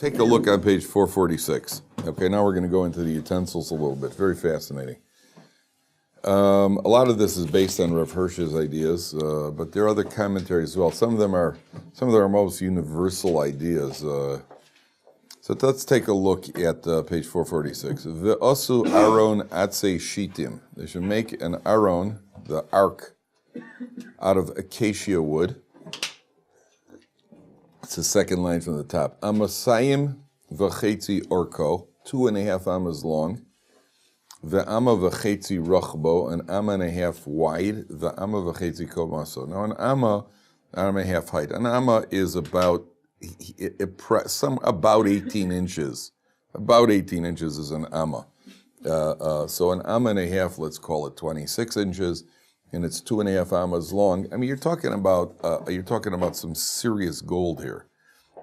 Take a look on page 446. Okay, now we're going to go into the utensils a little bit. Very fascinating. A lot of this is based on Rav Hirsch's ideas, but there are other commentaries as well. Some of them are most universal ideas. So let's take a look at page 446. Ve'osu aron atse shitim. They should make an aron, the ark, out of acacia wood. It's the second line from the top. Amasayim v'chetzi orko, 2.5 amas long. Ve'ama v'chetzi rachbo, an amma and a half wide. Ve'ama v'chetzi komaso. Now an amma and a half height. An amma is about 18 inches. About 18 inches is an amma. So an amma and a half, let's call it 26 inches. And it's 2.5 amas long. I mean, you're talking about some serious gold here,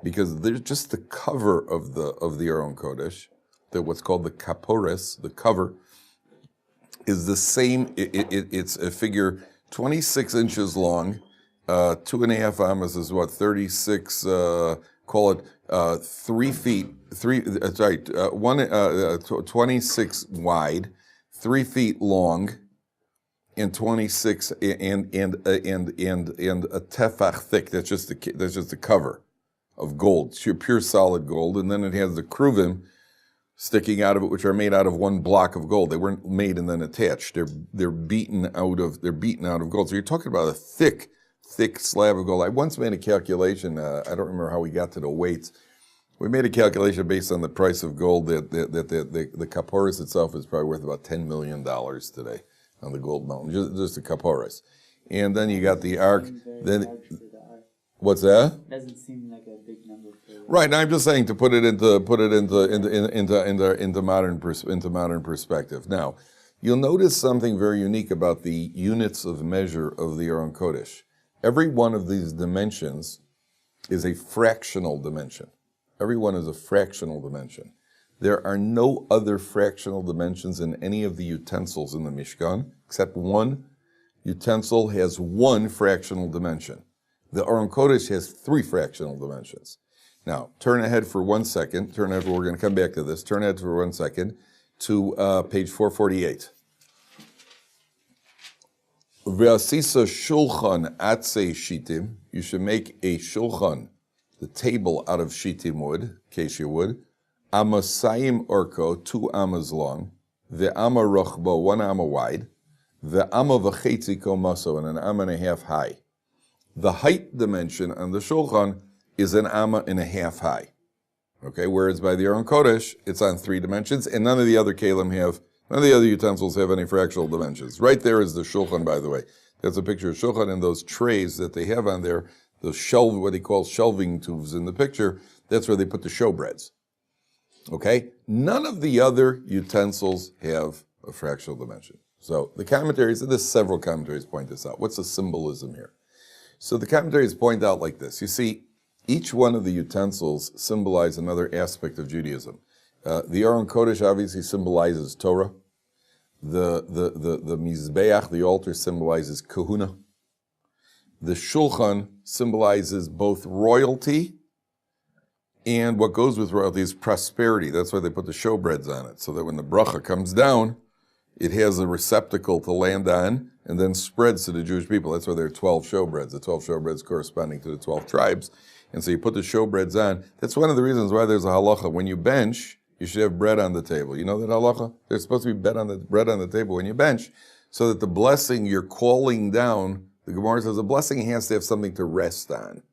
because there's just the cover of the Aron Kodesh, what's called the kapores, the cover, is the same. It's a figure 26 inches long. 2.5 amas is what, 36? Call it 3 feet. 26 wide, 3 feet long. And 26 and a tefach thick. That's just the cover of gold, pure solid gold, and then it has the kruvim sticking out of it, which are made out of one block of gold. They weren't made and then attached. They're beaten out of gold. So you're talking about a thick slab of gold. I once made a calculation. I don't remember how we got to the weights. We made a calculation based on the price of gold that the kaporis itself is probably worth about $10 million today. On the gold mountain, just the kaporas, and then you got the ark. Then, what's that? Doesn't seem like a big number. Right. Now I'm just saying to put it into modern perspective. Now, you'll notice something very unique about the units of measure of the Aron Kodesh. Every one of these dimensions is a fractional dimension. Every one is a fractional dimension. There are no other fractional dimensions in any of the utensils in the Mishkan, except one utensil has one fractional dimension. The Aron Kodesh has 3 fractional dimensions. Now, turn ahead for 1 second. We're going to come back to this. Turn ahead for 1 second to page 448. Ve'asisa shulchan atse shitim. You should make a shulchan, the table, out of shitim wood, acacia wood. Amasayim orko, 2 amas long, ve'ama rochbo, 1 amma wide, ve'ama v'chetzi komaso, and an amma and a half high. The height dimension on the shulchan is an amma and a half high. Okay, whereas by the Aron Kodesh, it's on 3 dimensions, and none of the other utensils have any fractional dimensions. Right there is the shulchan, by the way. That's a picture of shulchan, and those trays that they have on there, what they call shelving tubes in the picture, that's where they put the showbreads. Okay? None of the other utensils have a fractional dimension. So the commentaries, and there's several commentaries point this out. What's the symbolism here? So the commentaries point out like this. You see, each one of the utensils symbolize another aspect of Judaism. The Aron Kodesh obviously symbolizes Torah. The Mizbeach, the altar, symbolizes Kahuna. The Shulchan symbolizes both royalty, and what goes with royalty is prosperity. That's why they put the showbreads on it, so that when the bracha comes down, it has a receptacle to land on and then spreads to the Jewish people. That's why there are 12 showbreads, the 12 showbreads corresponding to the 12 tribes. And so you put the showbreads on. That's one of the reasons why there's a halacha. When you bench, you should have bread on the table. You know that halacha? There's supposed to be bread on the table when you bench, so that the blessing you're calling down, the Gemara says the blessing has to have something to rest on.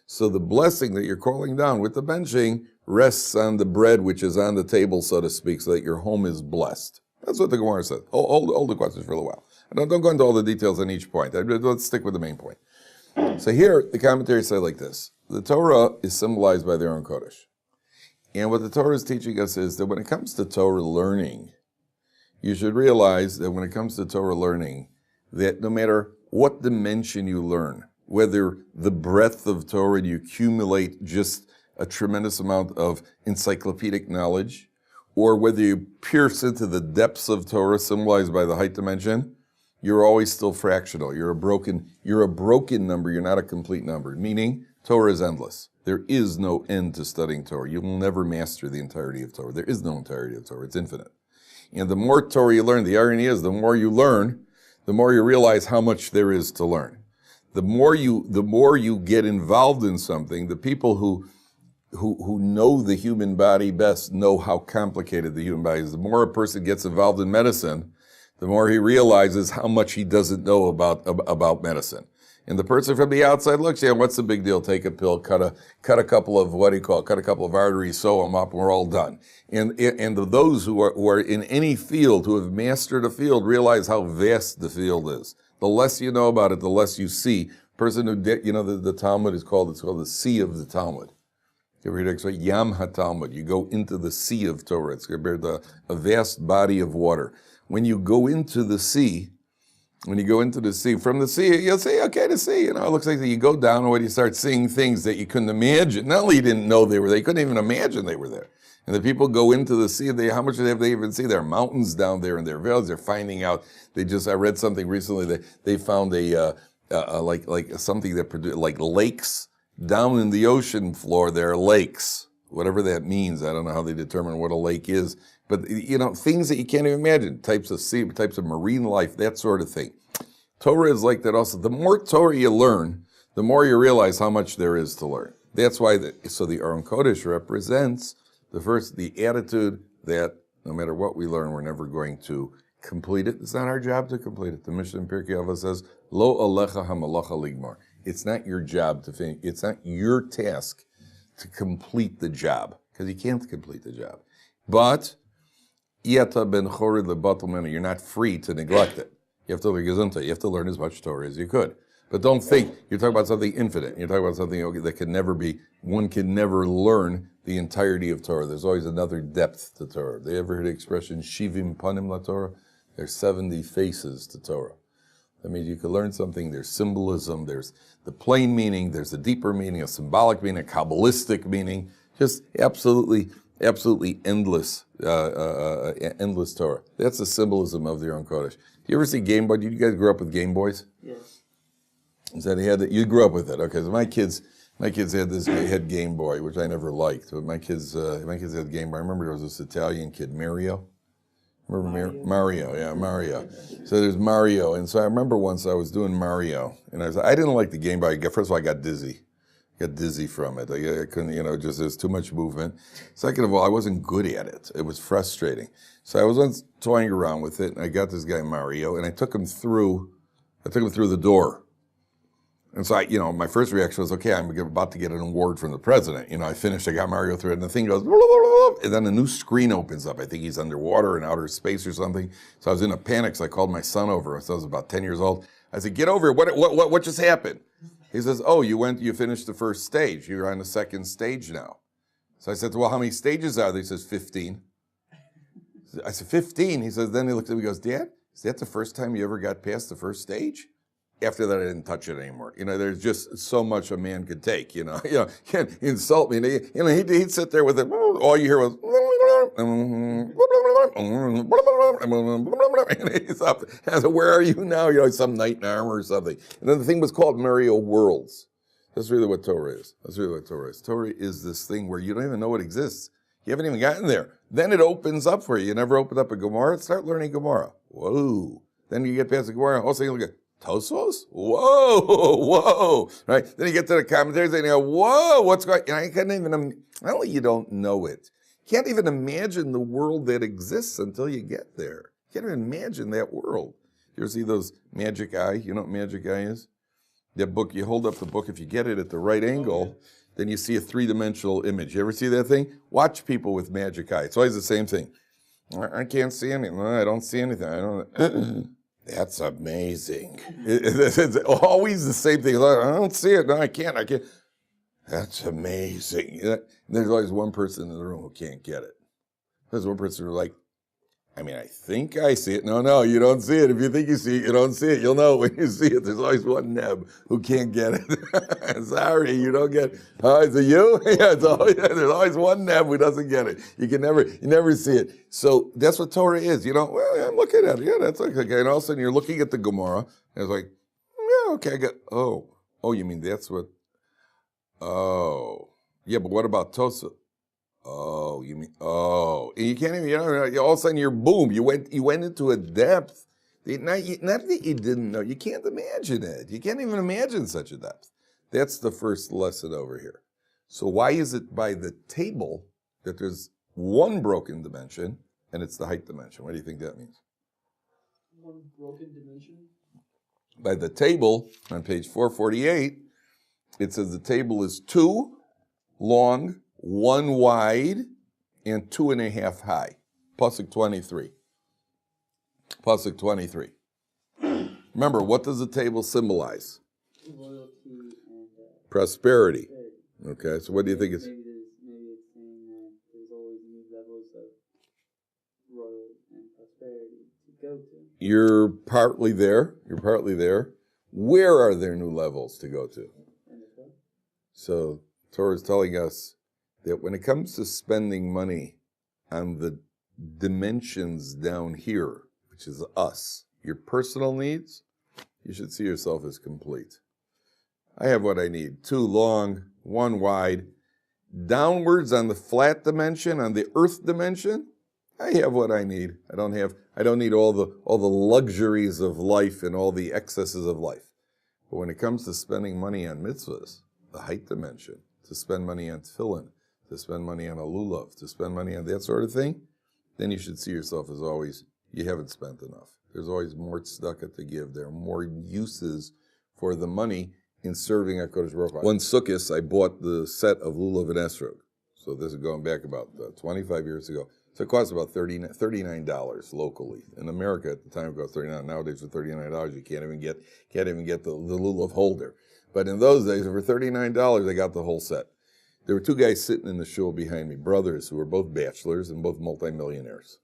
So the blessing that you're calling down with the benching rests on the bread which is on the table, so to speak, so that your home is blessed. That's what the Gemara says. Hold the questions for a little while. Don't go into all the details on each point. Let's stick with the main point. So here, the commentaries say like this. The Torah is symbolized by the Aron Kodesh. And what the Torah is teaching us is that when it comes to Torah learning, you should realize that when it comes to Torah learning, that no matter what dimension you learn, whether the breadth of Torah, you accumulate just a tremendous amount of encyclopedic knowledge, or whether you pierce into the depths of Torah, symbolized by the height dimension, you're always still fractional. You're a broken number. You're not a complete number. Meaning Torah is endless. There is no end to studying Torah. You will never master the entirety of Torah. There is no entirety of Torah. It's infinite. And the more Torah you learn, the irony is, the more you learn, the more you realize how much there is to learn. The more you get involved in something, the people who know the human body best know how complicated the human body is. The more a person gets involved in medicine, the more he realizes how much he doesn't know about medicine. And the person from the outside looks, yeah, what's the big deal? Take a pill, cut a couple of cut a couple of arteries, sew them up, and we're all done. And those who are in any field, who have mastered a field, realize how vast the field is. The less you know about it, the less you see. Person who the Talmud is called the sea of the Talmud. You ever hear it? Yam HaTalmud. You go into the sea of Torah. It's a vast body of water. When you go into the sea, from the sea, you'll say, okay, the sea, it looks like you go down and you start seeing things that you couldn't imagine. Not only you didn't know they were there, you couldn't even imagine they were there. And the people go into the sea, how much have they even seen? There are mountains down there in their valleys. They're finding out, I read something recently that they found like something that produced, like lakes down in the ocean floor. There are lakes, whatever that means. I don't know how they determine what a lake is. But, things that you can't even imagine, types of sea, types of marine life, that sort of thing. Torah is like that also. The more Torah you learn, the more you realize how much there is to learn. That's why the Aron Kodesh represents the attitude that no matter what we learn, we're never going to complete it. It's not our job to complete it. The Mishnah in Pirkei Avos says, Lo alecha hamalacha ligmar. It's not your job to finish. It's not your task to complete the job, because you can't complete the job. But Iyata ben chorid lebatel mena. You're not free to neglect it. You have to learn gesundheit. You have to learn as much Torah as you could. But don't think you're talking about something infinite. You're talking about something that can never be. One can never learn the entirety of Torah. There's always another depth to Torah. They ever heard the expression shivim panim la Torah? There's 70 faces to Torah. That means you can learn something. There's symbolism. There's the plain meaning. There's the deeper meaning, a symbolic meaning, a Kabbalistic meaning. Just absolutely endless, endless Torah. That's the symbolism of the Aron Kodesh. You ever see Game Boy? Did you guys grow up with Game Boys? Yes. You grew up with it, okay? So my kids had Game Boy, which I never liked. But my kids had Game Boy. I remember there was this Italian kid, Mario. Remember Mario? Yeah, Mario. So there's Mario, and so I remember once I was doing Mario, and I didn't like the Game Boy. First of all, I got dizzy. From it. I couldn't, just there's too much movement. Second of all, I wasn't good at it. It was frustrating. So I was once toying around with it, and I got this guy Mario, and I took him through the door. And so my first reaction was, okay, I'm about to get an award from the president. I finished, I got Mario through it, and the thing goes, and then a new screen opens up. I think he's underwater in outer space or something. So I was in a panic, so I called my son over. So I was about 10 years old. I said, get over here. What just happened? He says, oh, you finished the first stage. You're on the second stage now. So I said, well, how many stages are there? He says, 15. I said, 15? He says, then he looked at me and goes, Dad, is that the first time you ever got past the first stage? After that, I didn't touch it anymore. There's just so much a man could take, You can't insult me. He'd sit there with it. All you hear was, and he's up. I said, where are you now? Some knight in armor or something. And then the thing was called Mario Worlds. That's really what Torah is. Torah is this thing where you don't even know it exists. You haven't even gotten there. Then it opens up for you. You never opened up a Gemara. Start learning Gemara. Whoa. Then you get past the Gemara. Also, you look at Tosfos? Whoa. Right? Then you get to the commentaries and you go, whoa, what's going on? Not only you don't know it, you can't even imagine the world that exists until you get there. You can't even imagine that world. You ever see those magic eye? You know what magic eye is? That book, you hold up the book, if you get it at the right angle, then you see a three-dimensional image. You ever see that thing? Watch people with magic eye. It's always the same thing. I can't see anything. No, I don't see anything. I don't. That's amazing. It's always the same thing. I don't see it. No, I can't. That's amazing. There's always one person in the room who can't get it. There's one person who's like, I think I see it. No, you don't see it. If you think you see it, you don't see it. You'll know when you see it. There's always one neb who can't get it. Sorry, you don't get it. Oh, is it you? Yeah, there's always one neb who doesn't get it. You never see it. So that's what Torah is. Well, I'm looking at it. Yeah, that's okay. And all of a sudden you're looking at the Gemara, and it's like, yeah, okay, I get, oh, you mean that's what, Oh. Yeah, but what about Tosa? Oh, you mean, oh. And you can't even, all of a sudden you're, boom, you went into a depth. Not that you didn't know, you can't imagine it. You can't even imagine such a depth. That's the first lesson over here. So why is it by the table that there's one broken dimension, and it's the height dimension? What do you think that means? One broken dimension? By the table, on page 448, it says the table is 2 long, 1 wide, and 2.5 high. Pasuk 23. Pasuk 23. Remember, what does the table symbolize? Royalty and prosperity. Okay, so what do you think it's? Maybe it's saying that there's always new levels of royalty and prosperity to go to. You're partly there. Where are there new levels to go to? So Torah is telling us that when it comes to spending money on the dimensions down here, which is us, your personal needs, you should see yourself as complete. I have what I need. 2 long, 1 wide. Downwards on the flat dimension, on the earth dimension, I have what I need. I don't need all the luxuries of life and all the excesses of life. But when it comes to spending money on mitzvahs, the height dimension, to spend money on tefillin, to spend money on a lulav, to spend money on that sort of thing, then you should see yourself as always, you haven't spent enough. There's always more tzedakah to give. There are more uses for the money in serving HaKadosh Baruch Hu. One sukkos, I bought the set of lulav and esrog. So this is going back about 25 years ago. So it costs about $39 locally. In America at the time it cost $39. Nowadays for $39 you can't even get the lulav holder. But in those days for $39 I got the whole set. There were 2 guys sitting in the shul behind me, brothers who were both bachelors and both multimillionaires.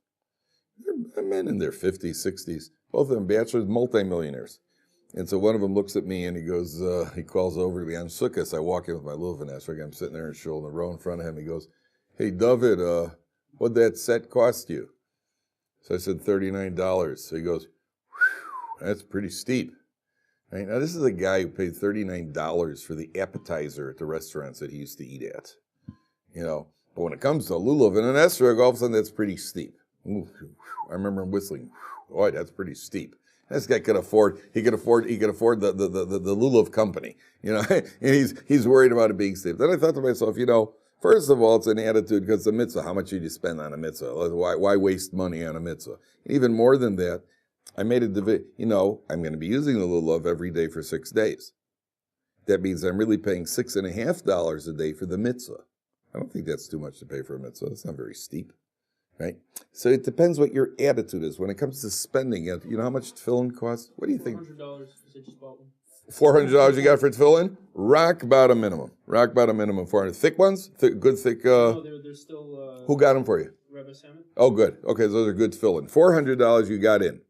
They're men in their 50s, 60s, both of them bachelors, multimillionaires. And so one of them looks at me and he goes, he calls over to me on Sukkot. I walk in with my lulav and esrog. I'm sitting there in shul in the row in front of him. He goes, "Hey, David, what'd that set cost you?" So I said, $39. So he goes, "Whew, that's pretty steep." Right? Now, this is a guy who paid $39 for the appetizer at the restaurants that he used to eat at. But when it comes to lulav and an esrog, all of a sudden that's pretty steep. Ooh, I remember him whistling. Boy, that's pretty steep. This guy could afford the lulav company, and he's worried about it being steep. Then I thought to myself, first of all, it's an attitude because the mitzvah. How much did you spend on a mitzvah? Why waste money on a mitzvah? Even more than that, I made a division. I'm going to be using the lulav every day for 6 days. That means I'm really paying $6.50 a day for the mitzvah. I don't think that's too much to pay for a mitzvah. It's not very steep. Right? So it depends what your attitude is. When it comes to spending, you know how much tefillin costs? What do you think? $400 you just bought one. $400 you got for tefillin? Rock bottom minimum. 400. Thick ones? Good thick. No, they're still. Who got them for you? Rabbi Salmon. Oh, good. Okay, those are good tefillin. $400 you got in.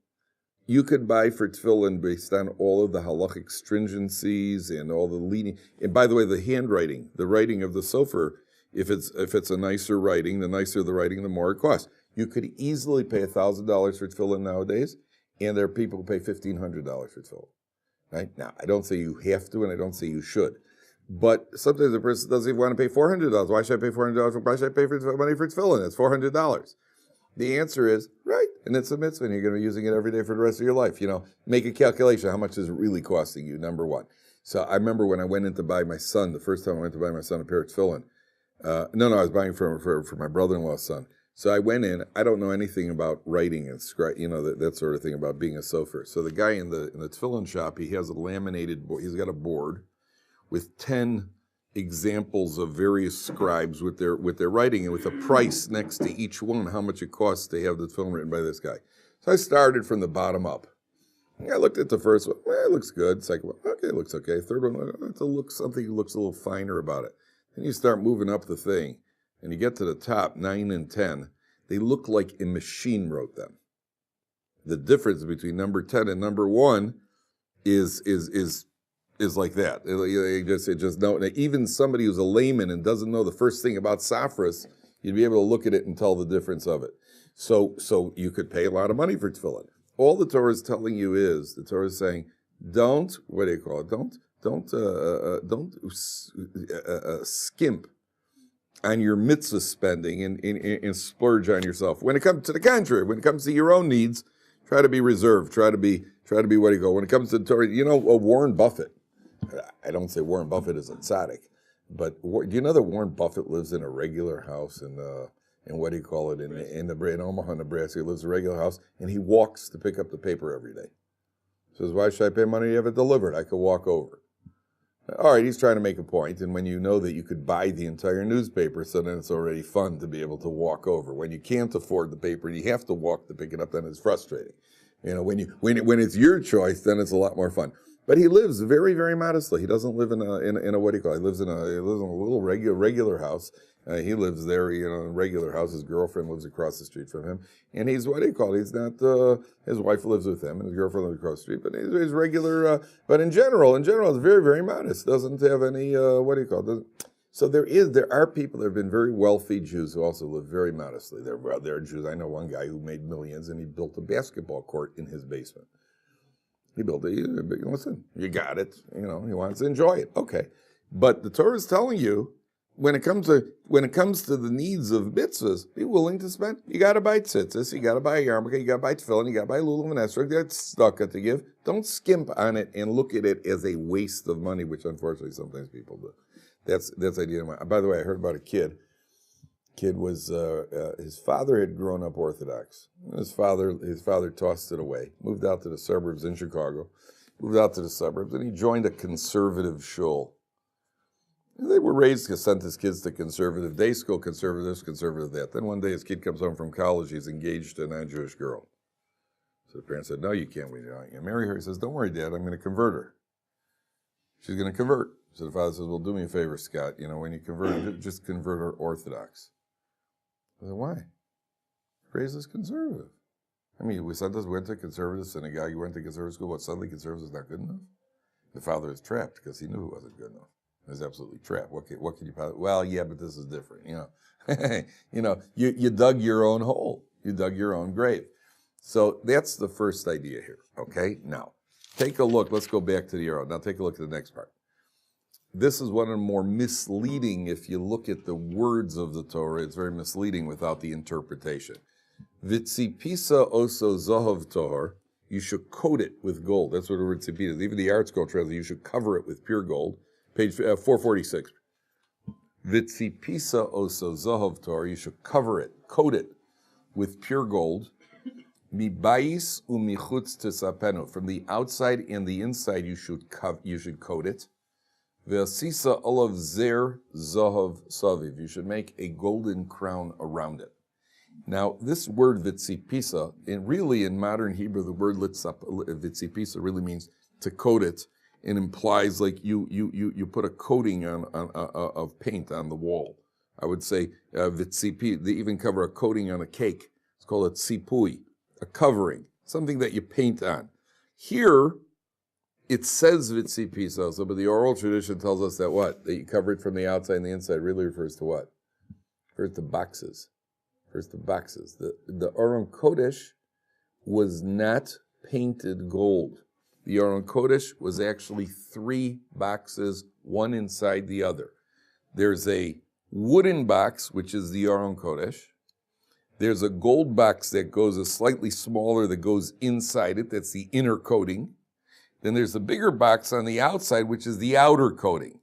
You could buy for tefillin based on all of the halachic stringencies and all the leading. And by the way, the handwriting, the writing of the sofer. If it's a nicer writing, the nicer the writing, the more it costs. You could easily pay $1,000 for tefillin nowadays, and there are people who pay $1,500 for tefillin. Right? Now, I don't say you have to, and I don't say you should. But sometimes a person doesn't even want to pay $400. Why should I pay $400? Why should I pay money for tefillin? It's $400. The answer is, right, and it's a mitzvah, and you're going to be using it every day for the rest of your life. Make a calculation. How much is it really costing you, number one. So I remember when I went in to buy my son, the first time I went to buy my son a pair of tefillin, I was buying for my brother-in-law's son. So I went in. I don't know anything about writing and that sort of thing about being a sofer. So the guy in the tefillin shop, he has a laminated board. He's got a board with 10 examples of various scribes with their writing and with a price next to each one, how much it costs to have the tefillin written by this guy. So I started from the bottom up. I looked at the first one. It looks good. Second one, okay, it looks okay. Third one, something looks a little finer about it. Then you start moving up the thing, and you get to the top, 9 and 10. They look like a machine wrote them. The difference between number 10 and number 1 is like that. It just know. Even somebody who's a layman and doesn't know the first thing about safras, you'd be able to look at it and tell the difference of it. So you could pay a lot of money for tefillin. All the Torah is telling you is, the Torah is saying, don't skimp on your mitzvah spending and splurge on yourself. When it comes to the contrary, when it comes to your own needs, try to be reserved. Try to be what do you go? When it comes to Torah, Warren Buffett. I don't say Warren Buffett is a tzaddik, but do you know that Warren Buffett lives in a regular house in what do you call it in Omaha, Nebraska? He lives in a regular house and he walks to pick up the paper every day. Says, why should I pay money to have it delivered? I could walk over. All right, he's trying to make a point, and when you know that you could buy the entire newspaper, so then it's already fun to be able to walk over. When you can't afford the paper, you have to walk to pick it up, then it's frustrating. When it's your choice, then it's a lot more fun. But he lives very, very modestly. He doesn't live in a what do you call it? He lives in a little regular house. He lives there, in a regular house. His girlfriend lives across the street from him. And he's, what do you call it? He's not, his wife lives with him, and his girlfriend lives across the street. But he's regular, but in general, it's very, very modest. Doesn't have any, what do you call it? So there are people that have been very wealthy Jews who also live very modestly. There are Jews. I know one guy who made millions, and he built a basketball court in his basement. He built it. Listen, you got it. He wants to enjoy it. Okay. But the Torah is telling you, when it comes to the needs of mitzvahs, be willing to spend. You got to buy tzitzis, you got to buy a yarmulke, you got to buy tefillin, you got to buy lulav and esrog, you got tzedakah to give. Don't skimp on it and look at it as a waste of money, which unfortunately sometimes people do. That's the idea. By the way, I heard about a kid. Kid was his father had grown up Orthodox. His father tossed it away, moved out to the suburbs in Chicago, and he joined a conservative shul. They were raised to send his kids to conservative day school, conservative this, conservative that. Then one day his kid comes home from college, he's engaged to a non-Jewish girl. So the parents said, no, you can't marry her. He says, don't worry, Dad, I'm going to convert her. She's going to convert. So the father says, well, do me a favor, Scott. When you convert, just convert her Orthodox. I said, why? Raised as conservative. We went to conservative synagogue, you went to conservative school, but suddenly conservative is not good enough? The father is trapped because he knew it wasn't good enough. He was absolutely trapped. What can you probably, well, yeah, but this is different, You dug your own hole. You dug your own grave. So that's the first idea here, okay? Now, take a look. Let's go back to the arrow. Now take a look at the next part. This is one of the more misleading, if you look at the words of the Torah, it's very misleading without the interpretation. Vitzipisa oso zohav tohar, you should coat it with gold. That's what the word tzipisa is. Even the Art Scroll translates, you should cover it with pure gold. Page 446. Vitzipisa oso zohav tohar, you should cover it, coat it with pure gold. Mibayis umichutz tesapenu, from the outside and the inside you should coat it. Ve'asisa olav zer zahav saviv. You should make a golden crown around it. Now, this word vitzipisa, really in modern Hebrew, the word vitzipisa really means to coat it, and implies like you put a coating of paint on the wall. I would say vitzipi. They even cover a coating on a cake. It's called a tzipui, a covering, something that you paint on. Here, it says vitzipisa, but the oral tradition tells us that what? That you cover it from the outside and the inside really refers to what? Refers to boxes. The Aron Kodesh was not painted gold. The Aron Kodesh was actually 3 boxes, one inside the other. There's a wooden box, which is the Aron Kodesh. There's a gold box that goes slightly smaller that goes inside it. That's the inner coating. Then there's a bigger box on the outside, which is the outer coating.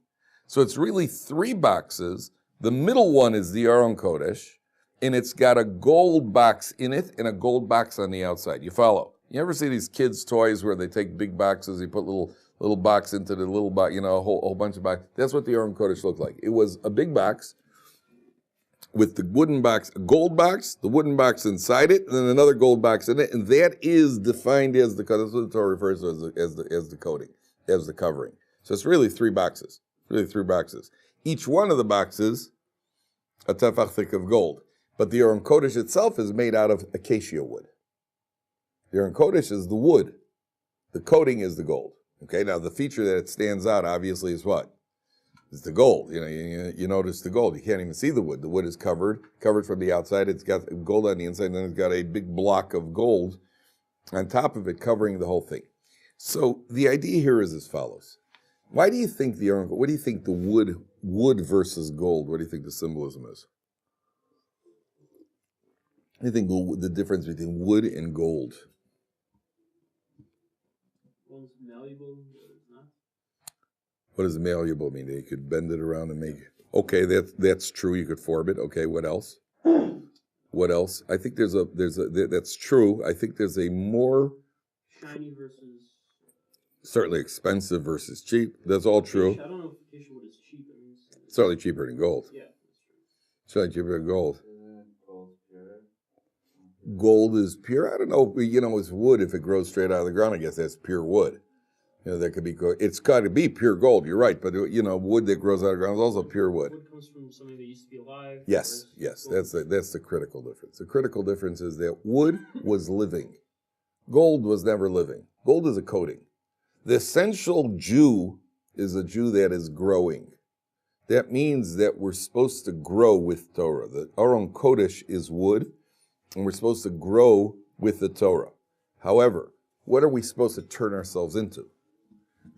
So it's really 3 boxes. The middle one is the Aron Kodesh, and it's got a gold box in it and a gold box on the outside. You follow? You ever see these kids' toys where they take big boxes, they put little box into the little box, a whole bunch of boxes? That's what the Aron Kodesh looked like. It was a big box with the wooden box, a gold box, the wooden box inside it, and then another gold box in it, and that is defined as that's what the Torah refers to as the coating, as the covering. So it's really 3 boxes, Each one of the boxes, a tefach thick of gold. But the Aron Kodesh itself is made out of acacia wood. The Aron Kodesh is the wood. The coating is the gold. Okay, now the feature that it stands out, obviously, is what? It's the gold. You notice the gold. You can't even see the wood. The wood is covered from the outside. It's got gold on the inside, and then it's got a big block of gold on top of it covering the whole thing. So the idea here is as follows. Why do you think what do you think the wood versus gold, what do you think the symbolism is? What do you think the difference between wood and gold? One's malleable, it's not. What does malleable mean? You could bend it around and make it. Okay, that's true. You could form it. Okay, what else? What else? I think that's true. I think there's a more Shiny versus certainly expensive versus cheap. That's all true. I don't know if acacia wood is cheap. I mean, Certainly cheaper than gold. yeah, that's true. Certainly cheaper than gold. Gold is pure. I don't know. It's wood. If it grows straight out of the ground, I guess that's pure wood. That could be. It's got to be pure gold. You're right. But wood that grows out of the ground is also pure wood. Wood comes from something that used to be alive. Yes. That's the critical difference. The critical difference is that wood was living. Gold was never living. Gold is a coating. The essential Jew is a Jew that is growing. That means that we're supposed to grow with Torah. Our own Kodesh is wood, and we're supposed to grow with the Torah. However, what are we supposed to turn ourselves into?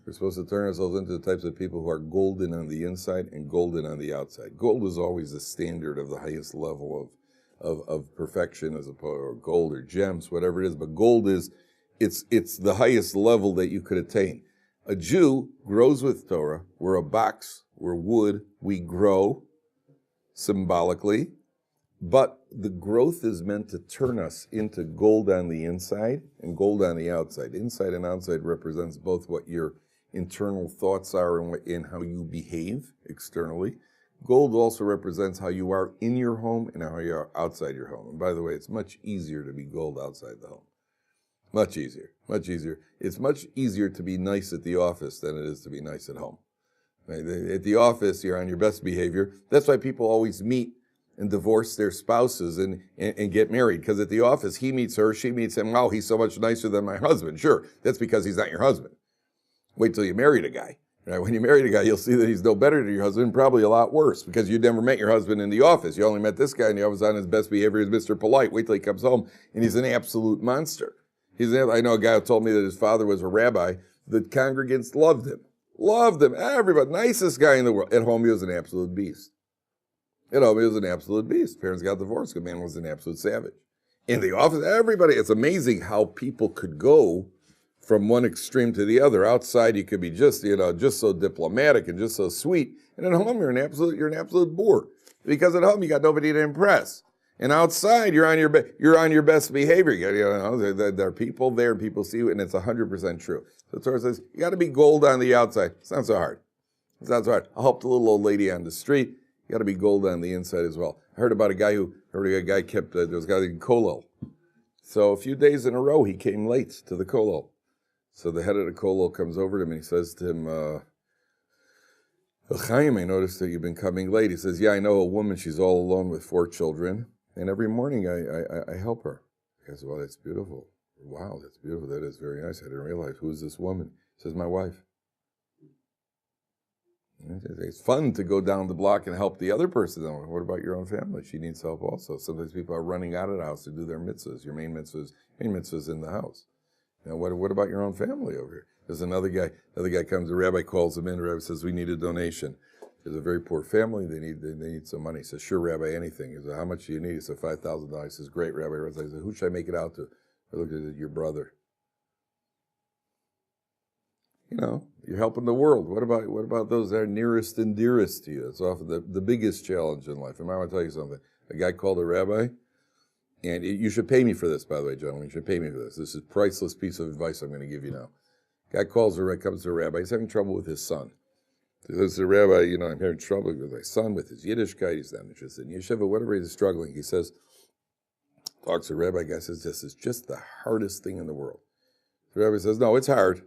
We're supposed to turn ourselves into the types of people who are golden on the inside and golden on the outside. Gold is always the standard of the highest level of perfection, as opposed or gold or gems, whatever it is. But gold is it's the highest level that you could attain. A Jew grows with Torah. We're a box. We're wood. We grow symbolically. But the growth is meant to turn us into gold on the inside and gold on the outside. Inside and outside represents both what your internal thoughts are and how you behave externally. Gold also represents how you are in your home and how you are outside your home. And by the way, it's much easier to be gold outside the home. Much easier, much easier. It's much easier to be nice at the office than it is to be nice at home. Right? At the office, you're on your best behavior. That's why people always meet and divorce their spouses and get married. Because at the office, he meets her, she meets him. Wow, he's so much nicer than my husband. Sure, that's because he's not your husband. Wait till you married a guy. Right? When you married a guy, you'll see that he's no better than your husband, probably a lot worse, because you never met your husband in the office. You only met this guy in the office on his best behavior as Mr. Polite. Wait till he comes home, and he's an absolute monster. I know a guy who told me that his father was a rabbi. The congregants loved him. Loved him. Everybody. Nicest guy in the world. At home, he was an absolute beast. At home, he was an absolute beast. Parents got divorced. The man was an absolute savage. In the office, everybody. It's amazing how people could go from one extreme to the other. Outside, you could be just so diplomatic and just so sweet. And at home, you're an absolute bore. Because at home, you got nobody to impress. And outside, you're on your best behavior. There are people there, and people see you, and it's 100% true. So the Torah says you got to be gold on the outside. It's not so hard. It's not so hard. I helped a little old lady on the street. You got to be gold on the inside as well. I heard about a guy kept there was a guy named Kollel. So a few days in a row, he came late to the Kollel. So the head of the Kollel comes over to him and he says to him, Chaim, I noticed that you've been coming late. He says, yeah, I know a woman. She's all alone with 4 children. And every morning I help her. I said, well, that's beautiful. Wow, that's beautiful. That is very nice. I didn't realize. Who's this woman? He says, my wife. It's fun to go down the block and help the other person. What about your own family? She needs help also. Sometimes people are running out of the house to do their mitzvahs. Your main mitzvahs in the house. What about your own family over here? There's another guy comes, the rabbi calls him in, the rabbi says, we need a donation. There's a very poor family, they need some money. He says, sure, Rabbi, anything. He says, how much do you need? He said, $5,000. He says, great, Rabbi. He says, who should I make it out to? I looked at it, your brother. You're helping the world. What about those that are nearest and dearest to you? It's often the biggest challenge in life. And I want to tell you something. A guy called a rabbi, and you should pay me for this, by the way, gentlemen. You should pay me for this. This is a priceless piece of advice I'm going to give you now. Guy comes to a rabbi. He's having trouble with his son. He says to the rabbi, I'm having trouble with my son, with his Yiddishkeit. He's not interested in yeshiva, whatever he's struggling. He says, talks to the rabbi. Guy says, this is just the hardest thing in the world. The rabbi says, no, it's hard,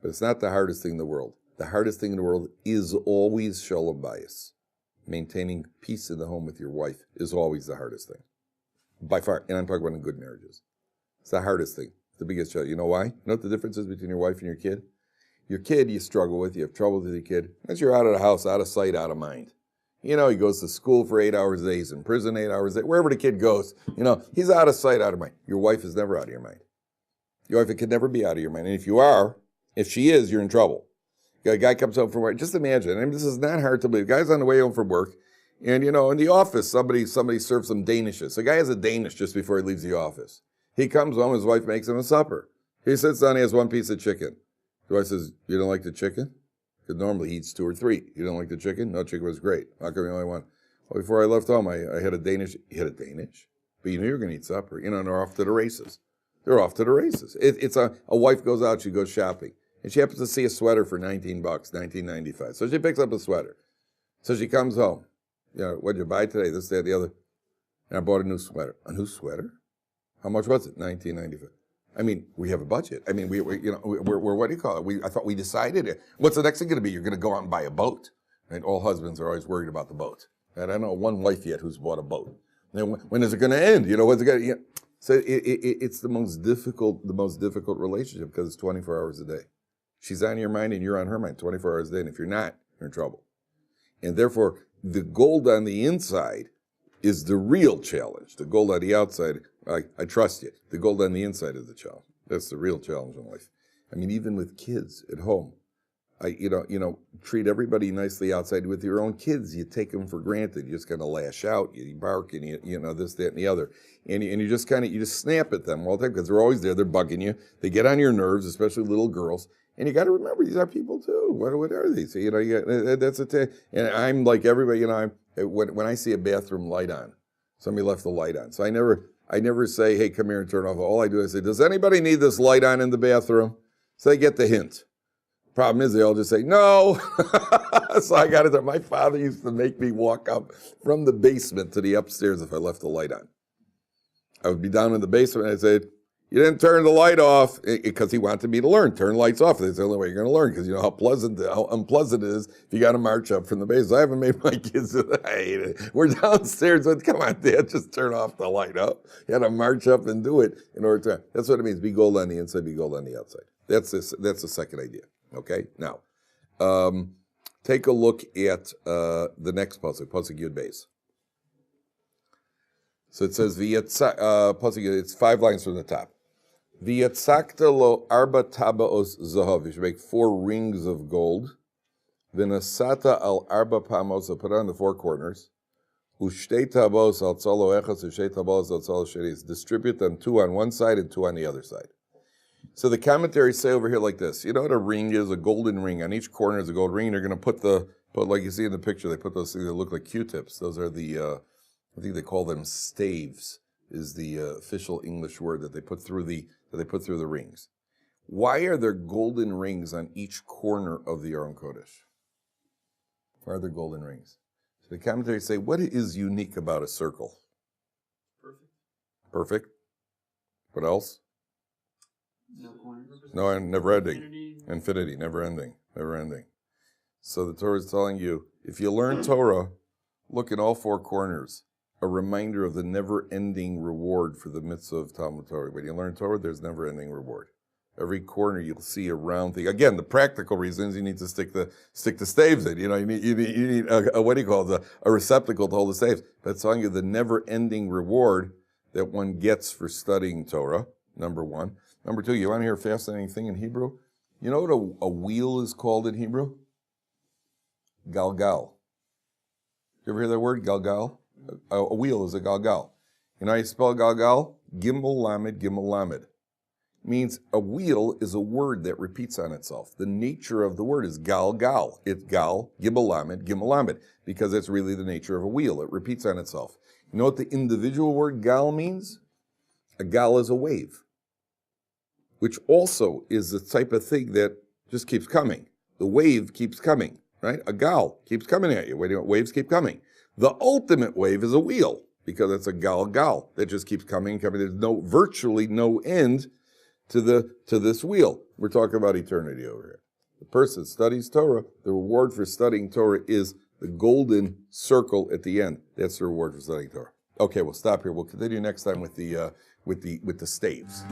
but it's not the hardest thing in the world. The hardest thing in the world is always shalom bayis. Maintaining peace in the home with your wife is always the hardest thing. By far, and I'm talking about in good marriages. It's the hardest thing. It's the biggest challenge. You know why? You know what the difference is between your wife and your kid? Your kid you struggle with, you have trouble with your kid. Once you're out of the house, out of sight, out of mind. He goes to school for 8 hours a day, he's in prison 8 hours a day, wherever the kid goes, he's out of sight, out of mind. Your wife is never out of your mind. Your wife can never be out of your mind. And if she is, you're in trouble. A guy comes home from work. Just imagine. I mean, this is not hard to believe. Guy's on the way home from work, and in the office, somebody serves some Danishes. The guy has a Danish just before he leaves the office. He comes home. His wife makes him a supper. He sits down. He has one piece of chicken. The wife says, "You don't like the chicken?" Because normally he eats 2 or 3. You don't like the chicken? No, chicken was great. How come you only one? Well, before I left home, I had a Danish. You had a Danish? But you knew you were going to eat supper. And they're off to the races. They're off to the races. It's a wife goes out, she goes shopping. And she happens to see a sweater for $19, $19.95. So she picks up a sweater. So she comes home. What'd you buy today? This, that, the other. And I bought a new sweater. A new sweater? How much was it? $19.95. I mean, we have a budget. I mean, we're what do you call it? I thought we decided it. What's the next thing going to be? You're going to go out and buy a boat. Right? All husbands are always worried about the boat. And I know one wife yet who's bought a boat. And when is it going to end? When's it going to? So it's the most difficult relationship because it's 24 hours a day. She's on your mind and you're on her mind 24 hours a day. And if you're not, you're in trouble. And therefore, the gold on the inside is the real challenge. The gold on the outside, I trust you. The gold on the inside is the challenge. That's the real challenge in life. I mean, even with kids at home, treat everybody nicely outside. With your own kids, you take them for granted. You just kind of lash out, you bark, and this, that, and the other, and you just snap at them all the time because they're always there. They're bugging you. They get on your nerves, especially little girls. And you got to remember, these are people too. What are these? That's a thing. And I'm like everybody. When I see a bathroom light on, somebody left the light on. So I never say, "Hey, come here and turn off." All I do is say, "Does anybody need this light on in the bathroom?" So they get the hint. Problem is, they all just say, "No." So I got it. My father used to make me walk up from the basement to the upstairs if I left the light on. I would be down in the basement and I'd say, "You didn't turn the light off," because he wanted me to learn. Turn lights off. That's the only way you're going to learn, because you know how unpleasant it is if you got to march up from the basement. I haven't made my kids. I hate it. We're downstairs. Come on, Dad, just turn off the light up. You got to march up and do it in order to. That's what it means. Be gold on the inside. Be gold on the outside. That's the second idea. Okay. Now, take a look at the next pasuk Yud Beis. So it says it's 5 lines from the top. V'yatzakta lo arba tabaos zahav. You should make 4 rings of gold. V'nasata al arba pamos. Put it on the 4 corners. Ushtei tabos al tzalo echas. Ushtei tabos al tzalo sheni. Distribute them 2 on one side and 2 on the other side. So the commentaries say over here like this. You know what a ring is? A golden ring. On each corner is a gold ring. They're going to put like you see in the picture, they put those things that look like Q-tips. Those are the, I think they call them staves, is the official English word that they put through the rings. Why are there golden rings on each corner of the Aron Kodesh? Why are there golden rings? So the commentaries say, what is unique about a circle? Perfect. What else? No corners. No, never ending. Infinity, never ending. So the Torah is telling you, if you learn Torah, look at all 4 corners. A reminder of the never-ending reward for the mitzvah of Talmud Torah. When you learn Torah, there's never-ending reward. Every corner you'll see a round thing. Again, the practical reasons you need to stick the staves in. You need a receptacle to hold the staves. But it's telling you the never-ending reward that one gets for studying Torah. Number 1. Number 2, you want to hear a fascinating thing in Hebrew? You know what a wheel is called in Hebrew? Galgal. You ever hear that word, galgal? A wheel is a galgal. You know how you spell galgal? Gimel lamed, gimel lamed. Means a wheel is a word that repeats on itself. The nature of the word is galgal. It's gal, gimel lamed, because that's really the nature of a wheel. It repeats on itself. You know what the individual word gal means? A gal is a wave, which also is the type of thing that just keeps coming. The wave keeps coming, right? A gal keeps coming at you. Waves keep coming. The ultimate wave is a wheel, because it's a gal that just keeps coming. There's virtually no end to this wheel. We're talking about eternity over here. The person that studies Torah, the reward for studying Torah is the golden circle at the end. That's the reward for studying Torah. Okay, we'll stop here. We'll continue next time with the staves.